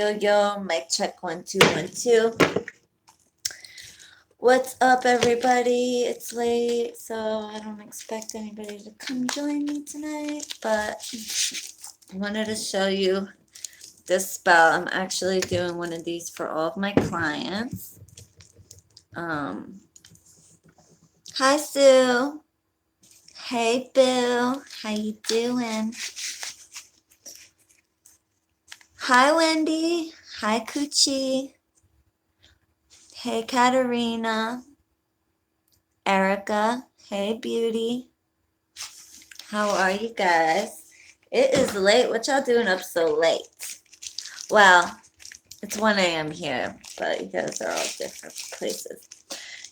yo, mic check 1 2 1 2. What's up, everybody? It's late, so I don't expect anybody to come join me tonight, but I wanted to show you this spell. I'm actually doing one of these for all of my clients. Hi, Sue. Hey, Boo. How you doing? Hi, Wendy. Hi, Coochie. Hey, Katerina. Erica. Hey, Beauty. How are you guys? It is late. What y'all doing up so late? Well, it's 1 a.m. here, but you guys are all different places.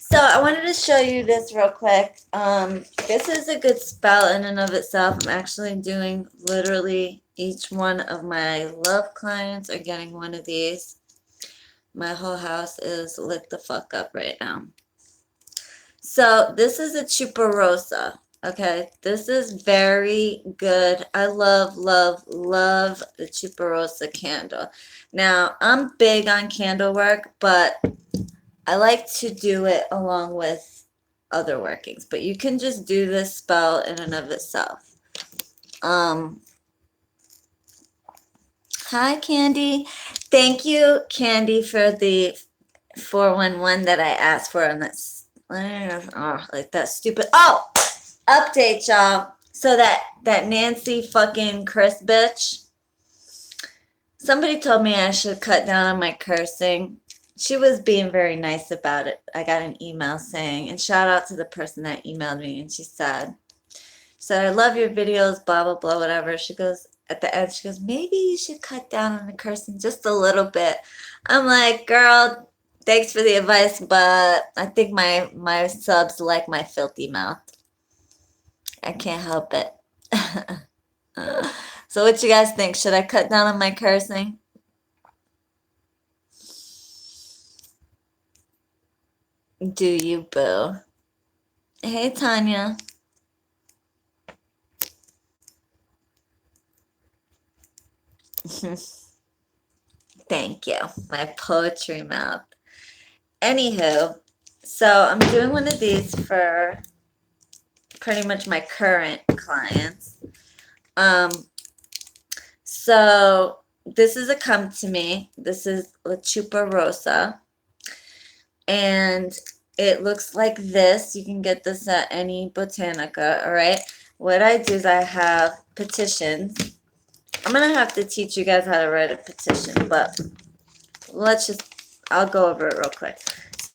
So I wanted to show you this real quick. This is a good spell in and of itself. I'm actually doing literally each one of my love clients are getting one of these. My whole house is lit the fuck up right now. So this is a Chupa Rosa. Okay, this is very good. I love, love, love the Chupa Rosa candle. Now, I'm big on candle work, but I like to do it along with other workings. But you can just do this spell in and of itself. Hi, Candy. Thank you, Candy, for the 411 that I asked for on this. Oh, like that stupid. Oh, update, y'all. So that Nancy fucking Chris bitch. Somebody told me I should cut down on my cursing. She was being very nice about it. I got an email saying, and shout out to the person that emailed me, and she said, I love your videos, blah, blah, blah, whatever. She goes, at the end, she goes, maybe you should cut down on the cursing just a little bit. I'm like, girl, thanks for the advice, but I think my subs like my filthy mouth. I can't help it. So what you guys think? Should I cut down on my cursing? Do you, boo? Hey, Tanya. Thank you. My poetry mouth. Anywho, so I'm doing one of these for pretty much my current clients. So this is a come to me. This is La Chupa Rosa. And it looks like this. You can get this at any botanica, all right? What I do is I have petitions. I'm going to have to teach you guys how to write a petition, but I'll go over it real quick.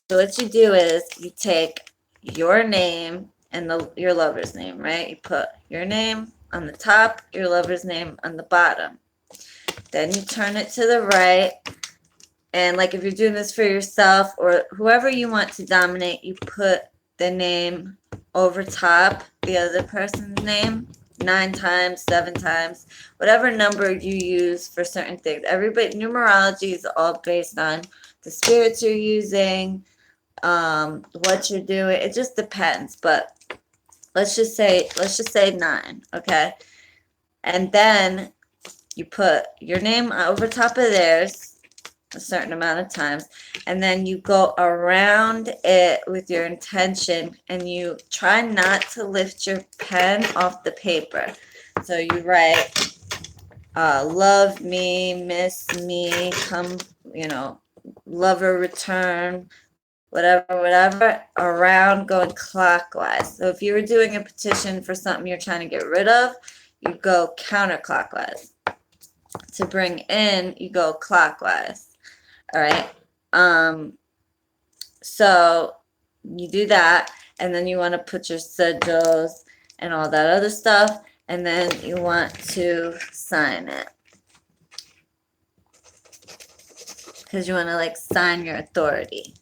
So what you do is you take your name and your lover's name, right? You put your name on the top, your lover's name on the bottom. Then you turn it to the right. And like if you're doing this for yourself or whoever you want to dominate, you put the name over top the other person's name 9 times, 7 times, whatever number you use for certain things. Numerology is all based on the spirits you're using, what you're doing. It just depends, but let's just say 9, okay? And then you put your name over top of theirs a certain amount of times, and then you go around it with your intention, and you try not to lift your pen off the paper. So you write, love me, miss me, come, lover return, whatever, around going clockwise. So if you were doing a petition for something you're trying to get rid of, you go counterclockwise. To bring in, you go clockwise. All right. So you do that, and then you want to put your sigils and all that other stuff, and then you want to sign it because you want to like sign your authority.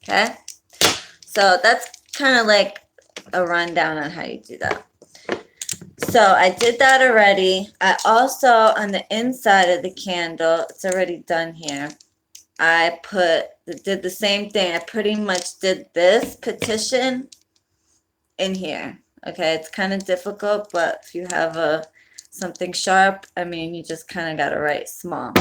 Okay. So that's kind of like a rundown on how you do that. So I did that already. I also, on the inside of the candle, it's already done here, I did the same thing. I pretty much did this petition in here. Okay, it's kind of difficult, but if you have something sharp, I mean, you just kind of got to write small.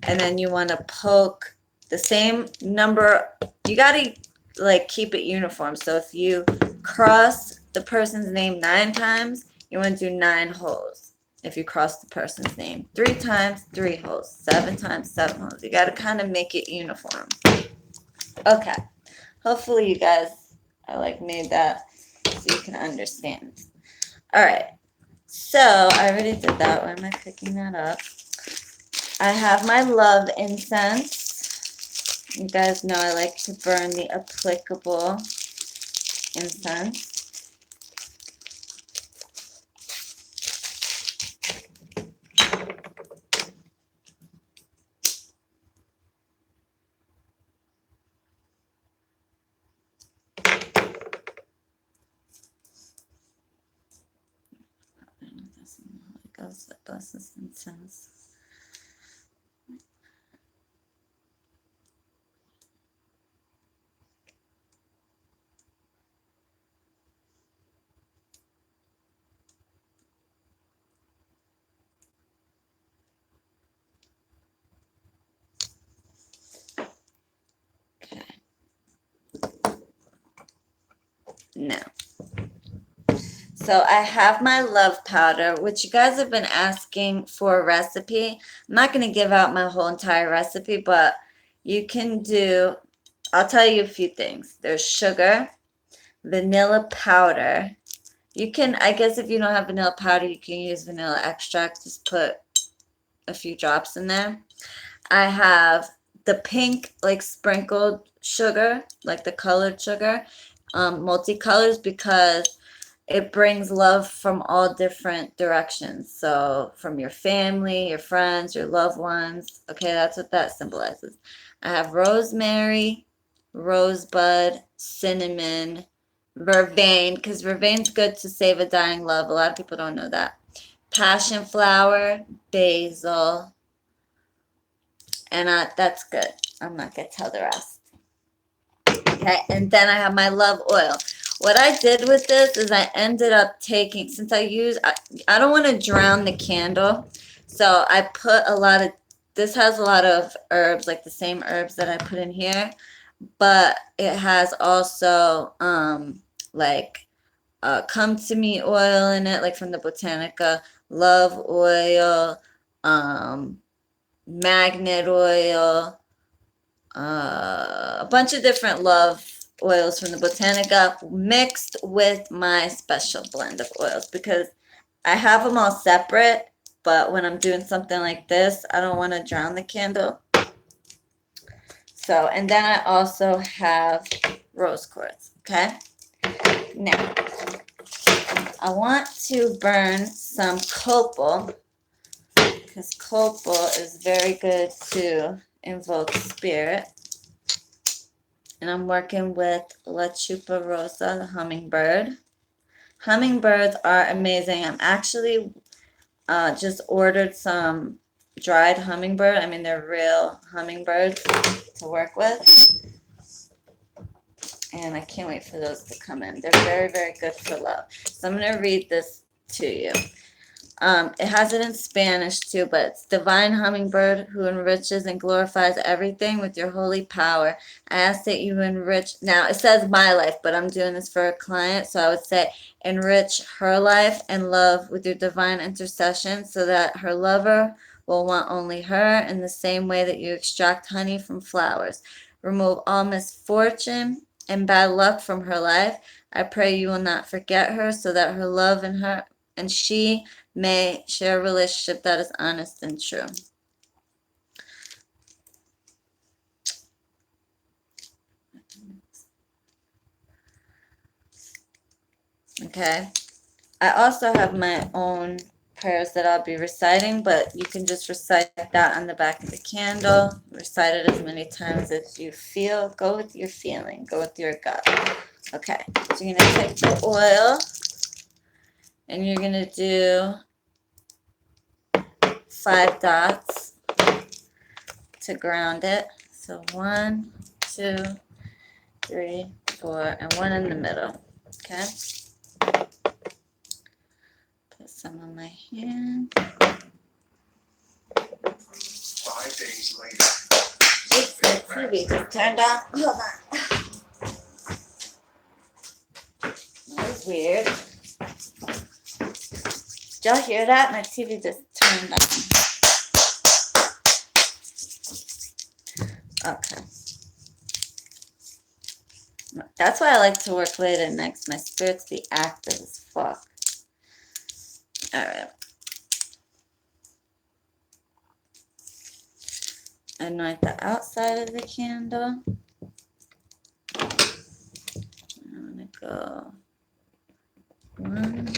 and then you want to poke the same number. You got to like keep it uniform. So if you cross the person's name 9 times, you want to do 9 holes. If you cross the person's name 3 times, 3 holes. 7 times, 7 holes. You got to kind of make it uniform. Okay. Hopefully you guys, I like made that so you can understand. All right. So I already did that. Why am I picking that up? I have my love incense. You guys know I like to burn the applicable incense. Goes that blesses incense. Okay. Now, so I have my love powder, which you guys have been asking for a recipe. I'm not going to give out my whole entire recipe, but you can do, I'll tell you a few things. There's sugar, vanilla powder. You can, I guess if you don't have vanilla powder, you can use vanilla extract. Just put a few drops in there. I have the pink, like sprinkled sugar, like the colored sugar, multicolors, because it brings love from all different directions. So from your family, your friends, your loved ones. Okay, that's what that symbolizes. I have rosemary, rosebud, cinnamon, vervain, because vervain's good to save a dying love. A lot of people don't know that. Passion flower, basil, and that's good. I'm not going to tell the rest. Okay, and then I have my love oil. What I did with this is I ended up taking, since I don't want to drown the candle, so I put a lot of, this has a lot of herbs, like the same herbs that I put in here, but it has also like come to me oil in it, like from the Botanica, love oil, magnet oil, a bunch of different love oils from the Botanica mixed with my special blend of oils, because I have them all separate, but when I'm doing something like this, I don't want to drown the candle. So, and then I also have rose quartz, okay? Now, I want to burn some copal, because copal is very good to invoke spirit. And I'm working with La Chupa Rosa, the hummingbird. Hummingbirds are amazing. I'm actually just ordered some dried hummingbird. I mean, they're real hummingbirds to work with. And I can't wait for those to come in. They're very, very good for love. So I'm going to read this to you. It has it in Spanish too, but it's divine hummingbird who enriches and glorifies everything with your holy power. I ask that you enrich. Now it says my life, but I'm doing this for a client, so I would say enrich her life and love with your divine intercession, so that her lover will want only her, in the same way that you extract honey from flowers. Remove all misfortune and bad luck from her life. I pray you will not forget her, so that her love and she may share a relationship that is honest and true. Okay. I also have my own prayers that I'll be reciting, but you can just recite that on the back of the candle. Recite it as many times as you feel. Go with your feeling. Go with your gut. Okay. So you're going to take the oil and you're going to do 5 dots to ground it. So 1, 2, 3, 4, and 1 in the middle. Okay. Put some on my hand. 5 days Oops, the TV just turned on. Hold on. That was weird. Did y'all hear that? My TV just turned on. Okay. That's why I like to work late at night. My spirits be active as fuck. Alright. Anoint the outside of the candle. I'm going to go 1.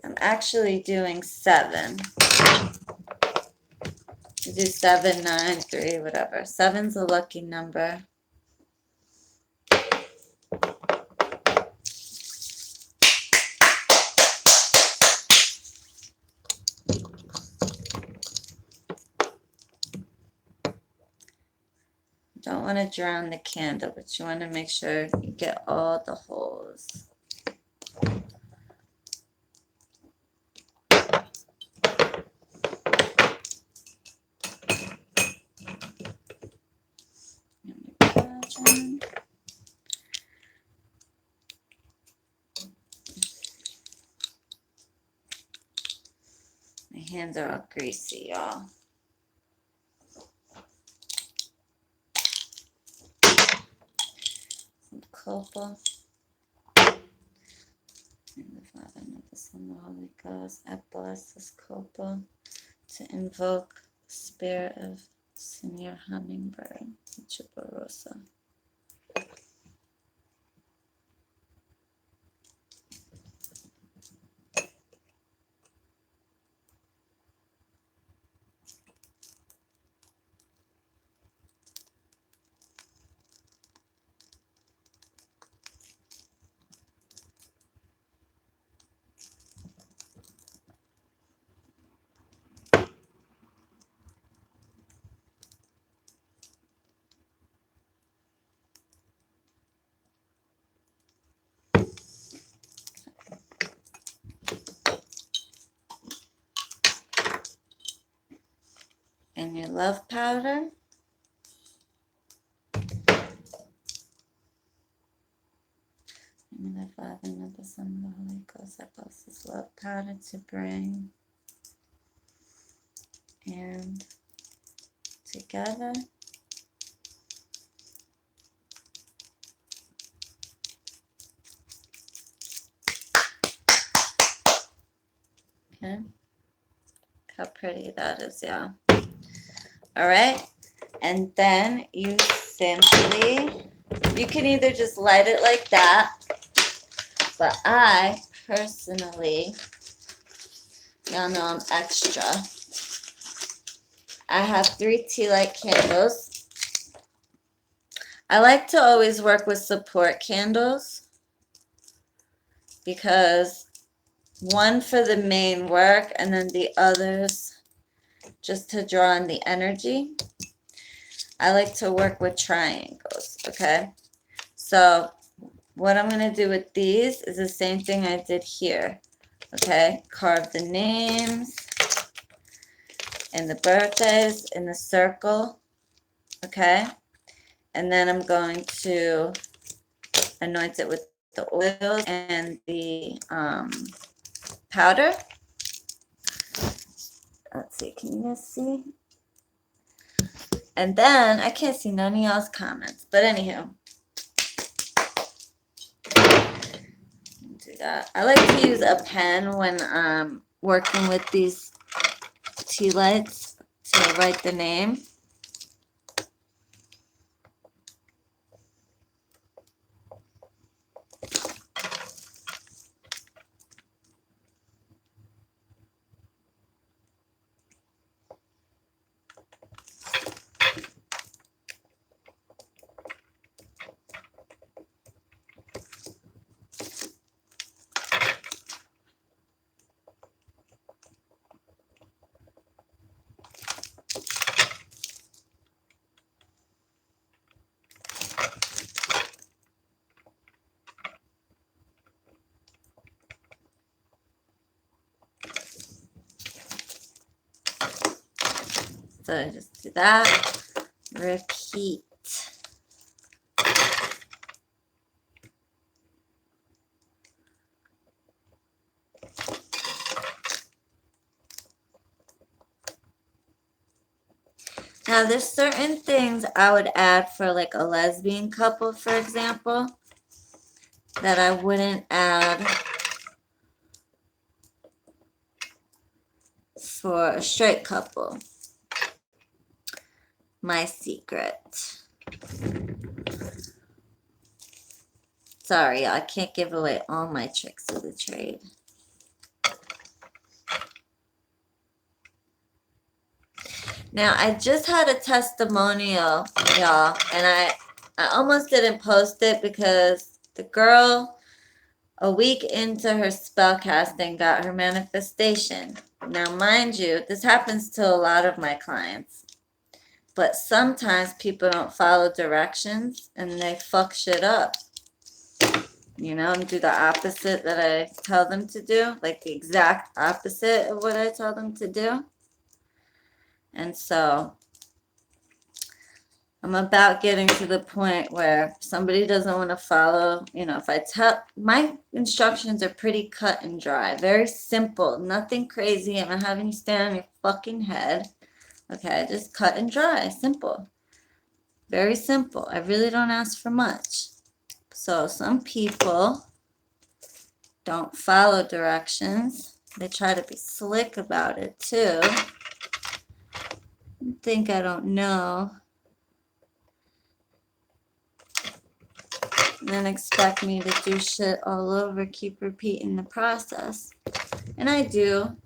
I'm actually doing 7. You do 7, 9, 3, whatever. 7's a lucky number. Don't want to drown the candle, but you want to make sure you get all the holes. My hands are all greasy, y'all. Some copal. In the Father, and of the Son, and the Holy Ghost, I bless this copal to invoke the spirit of Senior Hummingbird, the Chupa Rosa. And your love powder. In the Father, and of the Son, and the Holy Ghost, I bless this love powder to bring and together. Okay. How pretty that is, yeah. All right. And then you simply, you can either just light it like that, but I personally, y'all know I'm extra. I have 3 tea light candles. I like to always work with support candles because one for the main work and then the others just to draw in the energy. I like to work with triangles, okay? So what I'm going to do with these is the same thing I did here, okay? Carve the names and the birthdays in the circle, okay? And then I'm going to anoint it with the oils and the powder. Let's see, can you guys see? And then, I can't see none of y'all's comments, but anywho. Do that. I like to use a pen when working with these tea lights to write the name. So just do that. Repeat. Now, there's certain things I would add for like a lesbian couple, for example, that I wouldn't add for a straight couple. My secret. Sorry, I can't give away all my tricks of the trade. Now, I just had a testimonial, y'all, and I almost didn't post it because the girl, a week into her spell casting, got her manifestation. Now, mind you, this happens to a lot of my clients, but sometimes people don't follow directions and they fuck shit up, you know, and do the opposite that I tell them to do, like the exact opposite of what I tell them to do. And so I'm about getting to the point where somebody doesn't want to follow, you know, if I tell, my instructions are pretty cut and dry, very simple, nothing crazy. I'm not having you stand on your fucking head. Okay, just cut and dry, simple. Very simple. I really don't ask for much. So some people don't follow directions. They try to be slick about it too. Think I don't know. And then expect me to do shit all over, keep repeating the process. And I do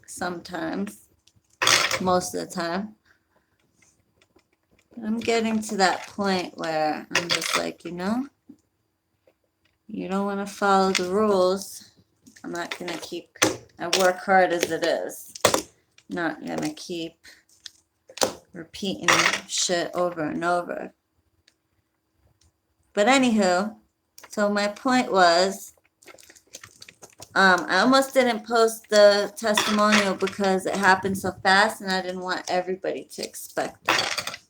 sometimes, most of the time. But I'm getting to that point where I'm just like, you know, you don't want to follow the rules. I'm not going to keep, I work hard as it is. I'm not going to keep repeating shit over and over. But anywho, so my point was, I almost didn't post the testimonial because it happened so fast and I didn't want everybody to expect that.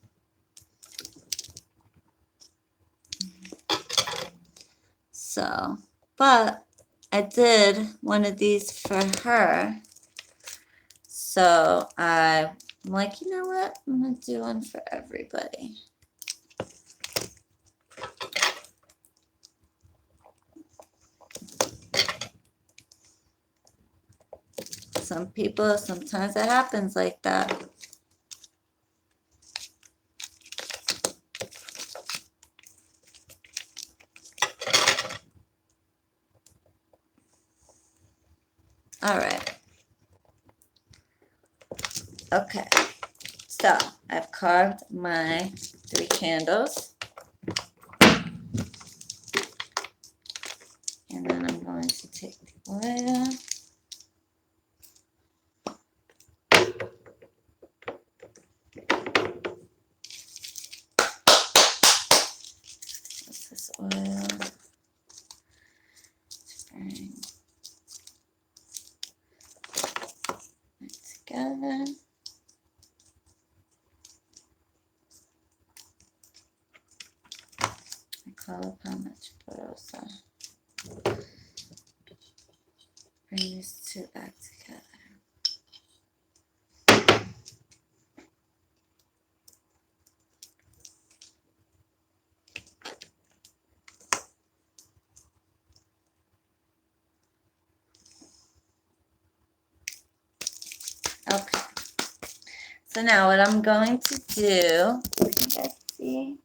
So, but I did one of these for her. So I'm like, you know what? I'm going to do one for everybody. Some people, sometimes it happens like that. All right. Okay. So I've carved my 3 candles. And then I'm going to take the oil. This oil to bring it together. I call upon my Chupa Rosa. Bring these two back together. Okay. So now what I'm going to do, let's see.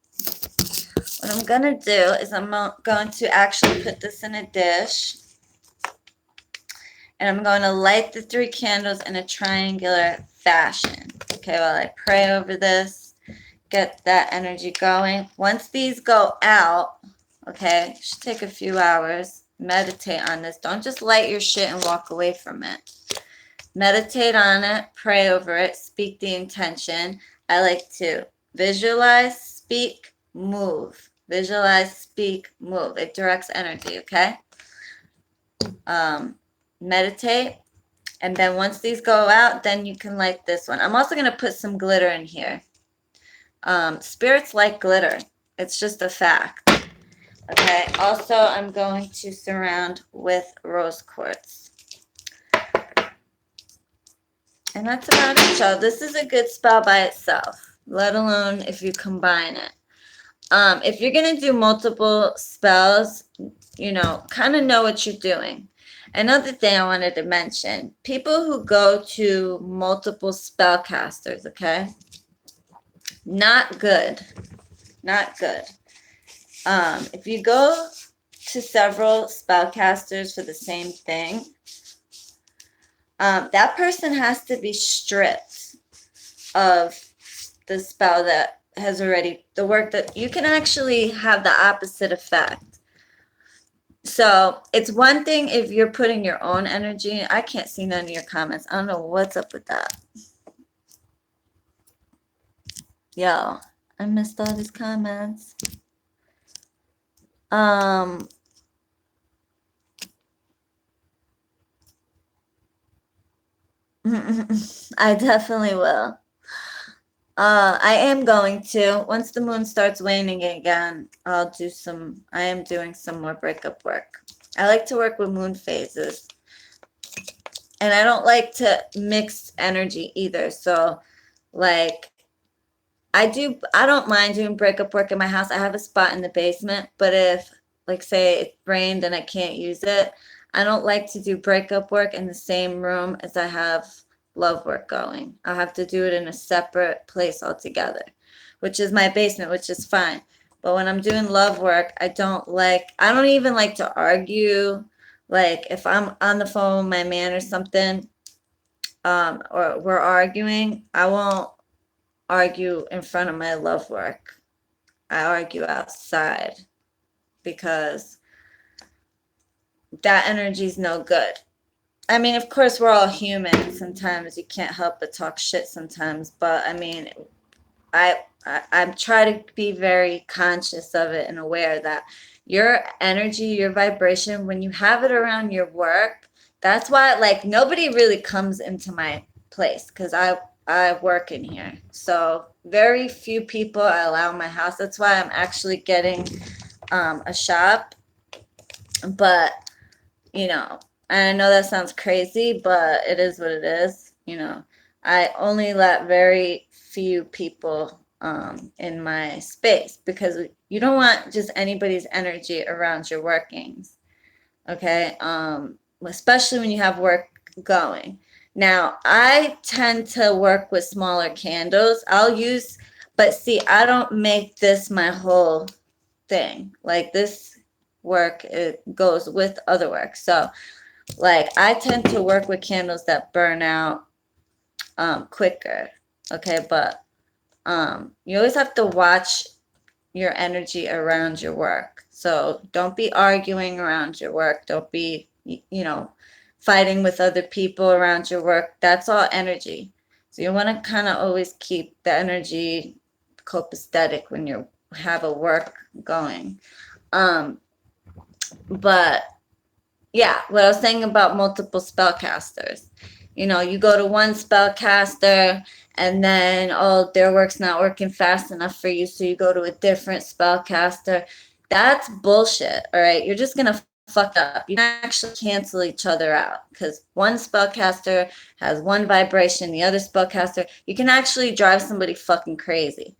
What I'm going to do is I'm going to actually put this in a dish. And I'm going to light the 3 candles in a triangular fashion. Okay, while I pray over this, get that energy going. Once these go out, okay, it should take a few hours. Meditate on this. Don't just light your shit and walk away from it. Meditate on it, pray over it, speak the intention. I like to visualize, speak, move. Visualize, speak, move. It directs energy, okay? Meditate, And then once these go out, then you can light this one. I'm also going to put some glitter in here. Spirits like glitter. It's just a fact. Okay. Also, I'm going to surround with rose quartz. And that's about it, y'all. This is a good spell by itself, let alone if you combine it. If you're going to do multiple spells, kind of know what you're doing. Another thing I wanted to mention, people who go to multiple spellcasters, okay? Not good. Not good. If you go to several spellcasters for the same thing, that person has to be stripped of the spell that has already, the work that you can actually have the opposite effect. So it's one thing if you're putting your own energy. I can't see none of your comments. I don't know what's up with that. Yo, I missed all these comments. I definitely will. I am going to. Once the moon starts waning again, I am doing some more breakup work. I like to work with moon phases. And I don't like to mix energy either. So, like, I don't mind doing breakup work in my house. I have a spot in the basement. But if, like, say it rained and I can't use it, I don't like to do breakup work in the same room as I have love work going. I'll have to do it in a separate place altogether, which is my basement, which is fine. But when I'm doing love work, I don't even like to argue. Like if I'm on the phone with my man or something, or we're arguing, I won't argue in front of my love work. I argue outside because that energy is no good. I mean, of course, we're all human. Sometimes you can't help but talk shit sometimes. But, I mean, I'm trying to be very conscious of it and aware that your energy, your vibration, when you have it around your work, that's why, like, nobody really comes into my place because I work in here. So very few people I allow in my house. That's why I'm actually getting a shop. But, and I know that sounds crazy, but it is what it is. I only let very few people in my space because you don't want just anybody's energy around your workings. Okay. Especially when you have work going. Now, I tend to work with smaller candles. But see, I don't make this my whole thing. Like this work, it goes with other work. So, like, I tend to work with candles that burn out quicker. Okay, but you always have to watch your energy around your work. So don't be arguing around your work. Don't be, fighting with other people around your work. That's all energy. So you want to kind of always keep the energy copacetic when you have a work going. But yeah, what I was saying about multiple spellcasters. You go to one spellcaster and then, their work's not working fast enough for you, so you go to a different spellcaster. That's bullshit, all right? You're just going to fuck up. You can actually cancel each other out because one spellcaster has one vibration, the other spellcaster, you can actually drive somebody fucking crazy.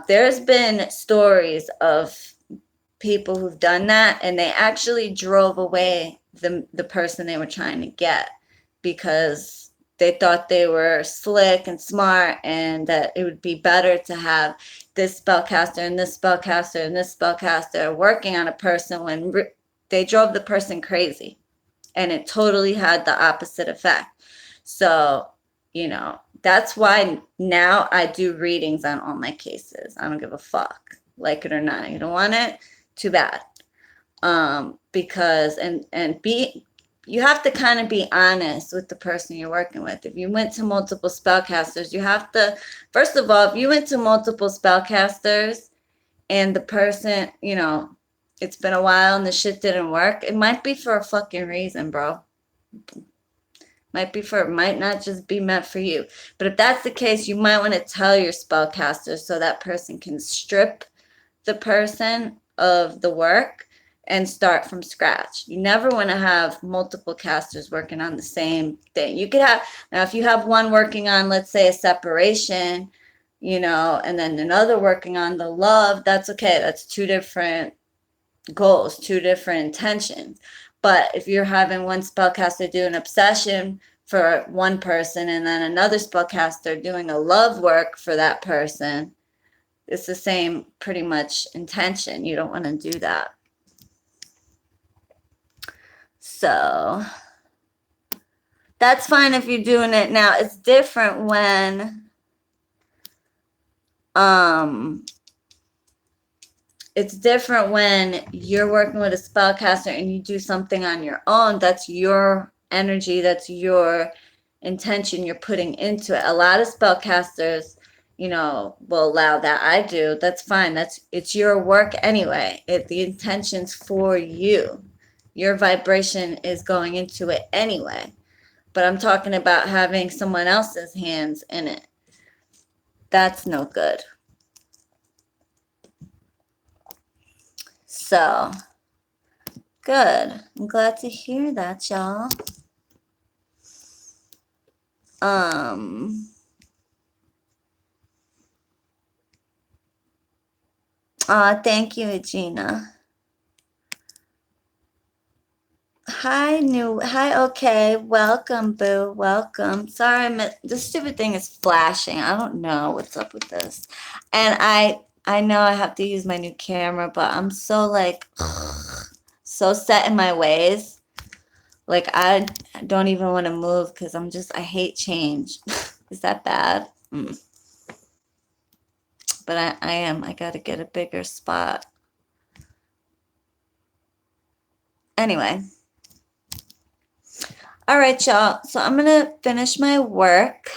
There's been stories of people who've done that and they actually drove away the person they were trying to get because they thought they were slick and smart and that it would be better to have this spellcaster and this spellcaster and this spellcaster working on a person when they drove the person crazy and it totally had the opposite effect. So, that's why now I do readings on all my cases. I don't give a fuck, like it or not. You don't want it? Too bad. Because you have to kind of be honest with the person you're working with. If you went to multiple spellcasters, you have to, first of all, if you went to multiple spellcasters and the person, it's been a while and the shit didn't work, it might be for a fucking reason, bro. Might not just be meant for you. But if that's the case, you might want to tell your spellcaster so that person can strip the person of the work and start from scratch. You never want to have multiple casters working on the same thing. You could have, now if you have one working on, let's say, a separation, and then another working on the love, that's okay. That's two different goals, two different intentions. But if you're having one spellcaster do an obsession for one person and then another spellcaster doing a love work for that person, it's the same pretty much intention. You don't want to do that. So that's fine if you're doing it now. It's different when you're working with a spellcaster and you do something on your own. That's your energy, that's your intention you're putting into it. A lot of spellcasters, will allow that. I do. That's fine. It's your work anyway. The intention's for you. Your vibration is going into it anyway. But I'm talking about having someone else's hands in it. That's no good. So, good. I'm glad to hear that, y'all. Thank you, Regina. Hi, okay. Welcome, boo. Welcome. Sorry, this stupid thing is flashing. I don't know what's up with this. And I know I have to use my new camera, but I'm so so set in my ways. Like I don't even want to move because I hate change. Is that bad? But I gotta get a bigger spot. Anyway. All right, y'all. So I'm gonna finish my work.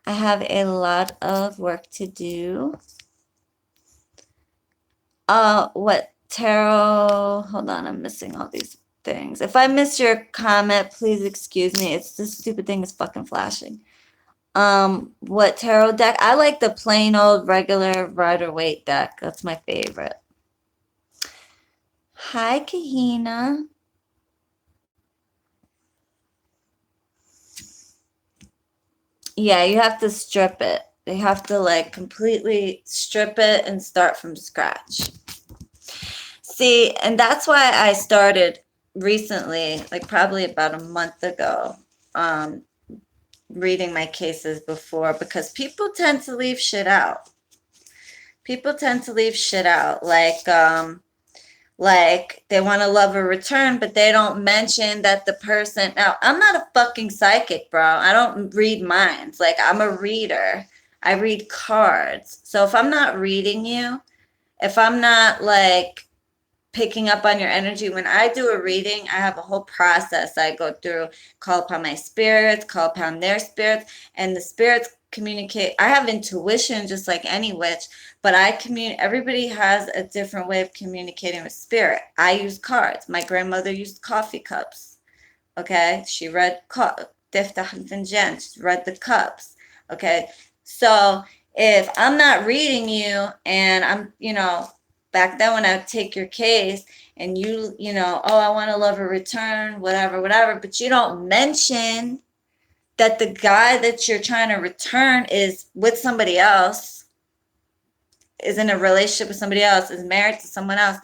I have a lot of work to do. What tarot? Hold on, I'm missing all these things. If I miss your comment, please excuse me. It's this stupid thing is fucking flashing. What tarot deck? I like the plain old regular Rider-Waite deck. That's my favorite. Hi, Kahina. Yeah, you have to strip it. They have to completely strip it and start from scratch. See, and that's why I started recently, probably about a month ago, reading my cases before, because people tend to leave shit out. People tend to leave shit out. Like they want to love a return, but they don't mention that the person. Now, I'm not a fucking psychic, bro. I don't read minds. I'm a reader. I read cards. So if I'm not reading you, if I'm not picking up on your energy, when I do a reading, I have a whole process I go through, call upon my spirits, call upon their spirits, and the spirits communicate. I have intuition just like any witch, but everybody has a different way of communicating with spirit. I use cards. My grandmother used coffee cups. Okay, she read she read the cups. Okay, so if I'm not reading you and I'm, back then when I would take your case and oh, I want to love a return, whatever, but you don't mention that the guy that you're trying to return is with somebody else, is in a relationship with somebody else, is married to someone else.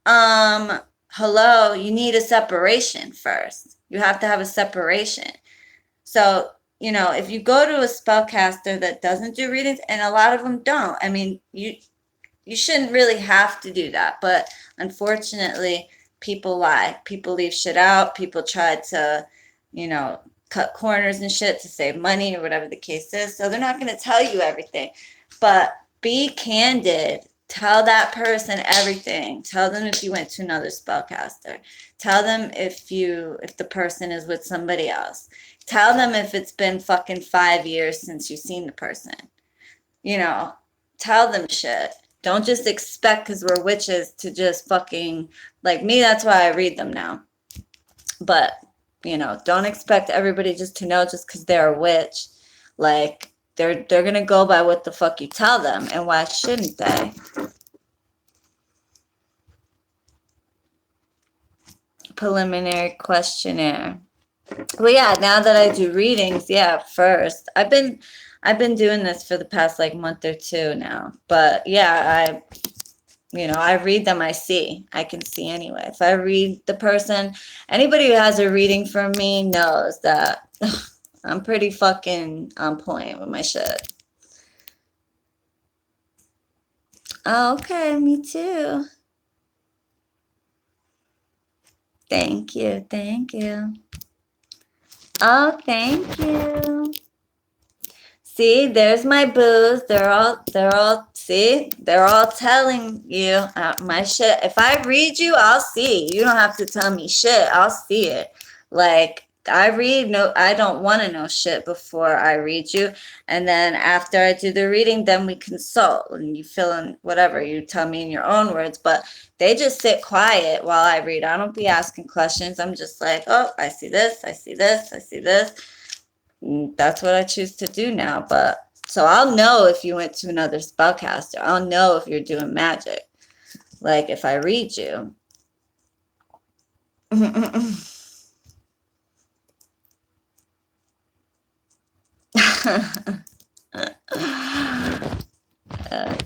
Hello, you need a separation first. You have to have a separation. So, if you go to a spellcaster that doesn't do readings, and a lot of them don't, I mean, you shouldn't really have to do that, but unfortunately, people lie. People leave shit out. People try to, cut corners and shit to save money or whatever the case is. So they're not going to tell you everything. But be candid. Tell that person everything. Tell them if you went to another spellcaster. Tell them if the person is with somebody else. Tell them if it's been fucking 5 years since you've seen the person. Tell them shit. Don't just expect, because we're witches, to just fucking, like me, that's why I read them now. But you know, don't expect everybody just to know just because they're a witch. Like, they're gonna go by what the fuck you tell them, and why shouldn't they? Preliminary questionnaire. Well, yeah, now that I do readings, yeah, first. I've been doing this for the past like month or two now. But yeah, I read them, I see. I can see anyway. If I read the person, anybody who has a reading from me knows that I'm pretty fucking on point with my shit. Oh, okay, me too. Thank you, thank you. Oh, thank you. See, there's my booze. See, they're all telling you my shit. If I read you, I'll see. You don't have to tell me shit. I'll see it. Like, I read, no, I don't want to know shit before I read you. And then after I do the reading, then we consult and you fill in whatever you tell me in your own words. But they just sit quiet while I read. I don't be asking questions. I'm just like, oh, I see this, I see this, I see this. That's what I choose to do now. But so I'll know if you went to another spellcaster. I'll know if you're doing magic. Like if I read you.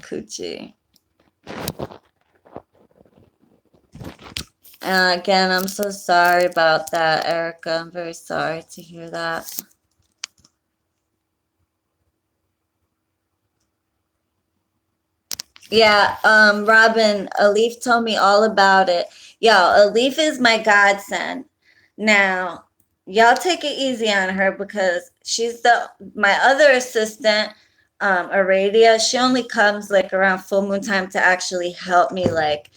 Coochie. Again, I'm so sorry about that, Erica. I'm very sorry to hear that. Yeah, Robin, Alif told me all about it. Yo, Alif is my godsend. Now, y'all take it easy on her because she's my other assistant, Aradia. She only comes like around full moon time to actually help me, like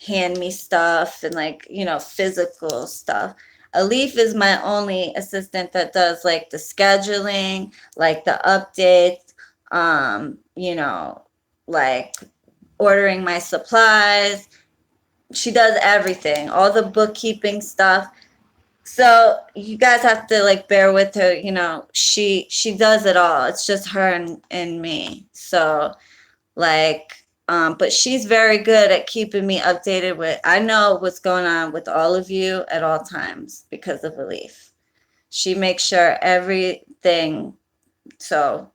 hand me stuff and like, you know, physical stuff. Alif is my only assistant that does like the scheduling, like the updates, you know, like ordering my supplies. She does everything, all the bookkeeping stuff. So you guys have to like bear with her, you know, she does it all. It's just her and me. So like but she's very good at keeping me updated with, I know what's going on with all of you at all times because of Alif. She makes sure everything. So,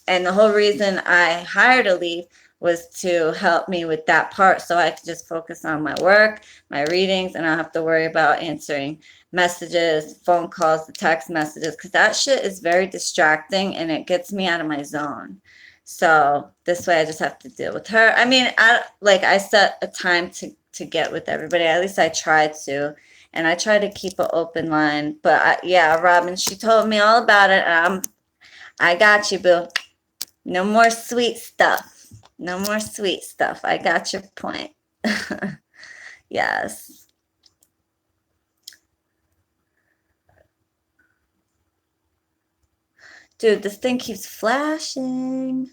and the whole reason I hired Alif was to help me with that part so I could just focus on my work, my readings, and I don't have to worry about answering messages, phone calls, the text messages, because that shit is very distracting and it gets me out of my zone. So this way I just have to deal with her. I mean, I set a time to get with everybody. At least I try to. And I try to keep an open line. But yeah, Robin, she told me all about it. I got you, boo. No more sweet stuff. No more sweet stuff. I got your point. Yes. Dude, this thing keeps flashing.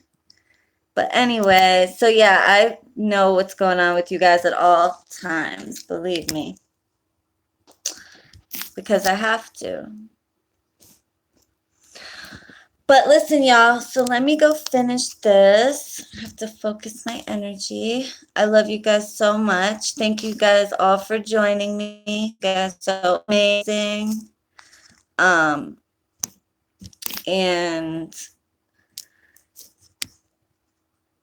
But anyway, so yeah, I know what's going on with you guys at all times. Believe me. Because I have to. But listen, y'all, so let me go finish this. I have to focus my energy. I love you guys so much. Thank you guys all for joining me. You guys are so amazing. And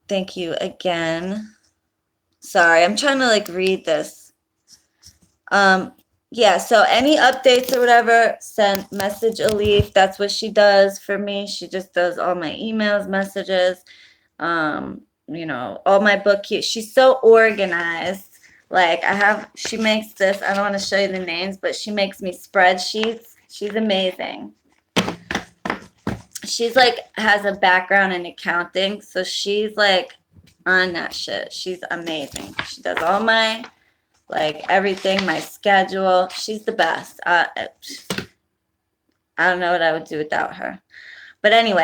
thank you again. Sorry, I'm trying to like read this. Yeah, so any updates or whatever, send message Alif. That's what she does for me. She just does all my emails, messages, you know, all my bookkeeping. She's so organized. Like she makes this, I don't want to show you the names, but she makes me spreadsheets. She's amazing. She's like, has a background in accounting, so she's like on that shit. She's amazing. She does all my, like everything, my schedule. She's the best. I don't know what I would do without her. But anyway.